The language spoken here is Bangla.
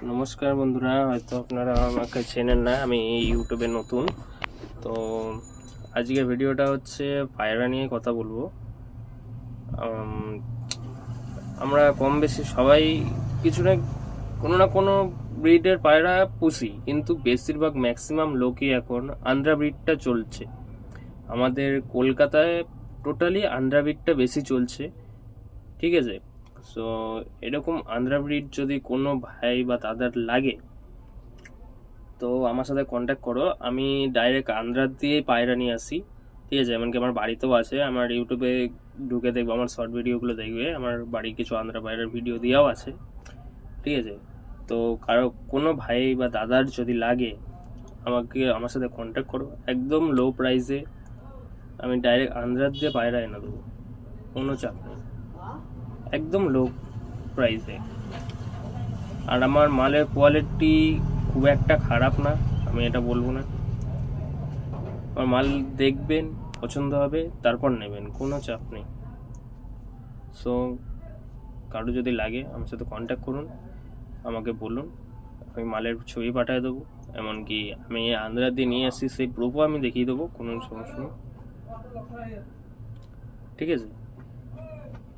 নমস্কার বন্ধুরা, হয়তো আপনারা আমাকে চেনেন না, আমি ইউটিউবে নতুন। তো আজকের ভিডিওটা হচ্ছে পায়রা নিয়ে কথা বলবো। আমরা কম বেশি সবাই কিছু না কোনো ব্রিডের পায়রা পুষি, কিন্তু বেশিরভাগ ম্যাক্সিমাম লোকই এখন আন্ধ্রা ব্রিডটা চলছে। আমাদের কলকাতায় টোটালি আন্ধ্রা ব্রিডটা বেশি চলছে, ঠিক আছে? সো এরকম আন্ধ্রা ব্রিড যদি কোনো ভাই বা দাদার লাগে তো আমার সাথে কন্ট্যাক্ট করো। আমি ডাইরেক্ট আন্ধ্রা দিয়ে পায়রা নিয়ে আসি, ঠিক আছে? এমনকি আমার বাড়িতেও আছে, আমার ইউটিউবে ঢুকে দেখবো, আমার শর্ট ভিডিওগুলো দেখবে, আমার বাড়ির কিছু আন্ধ্রা পায়রার ভিডিও দেওয়াও আছে, ঠিক আছে? তো কারো কোনো ভাই বা দাদার যদি লাগে আমার সাথে কন্ট্যাক্ট করো, একদম লো প্রাইসে আমি ডাইরেক্ট আন্ধ্রা দিয়ে পায়রা এনে দেবো, কোনো চাপ নেই, একদম লো প্রাইসে। আর আমার মালের কোয়ালিটি খুব একটা খারাপ না, আমি এটা বলবো না। আমার মাল দেখবেন, পছন্দ হবে, তারপর নেবেন, কোনো চাপ নেই। সো কারো যদি লাগে আমার সাথে কন্ট্যাক্ট করুন, আমাকে বলুন, আমি মালের ছবি পাঠিয়ে দেবো। এমনকি আমি আন্ধ্রা দিয়ে নিয়ে আসি সেই প্রুফও আমি দেখিয়ে দেবো, কোনো সমস্যা নেই, ঠিক আছে?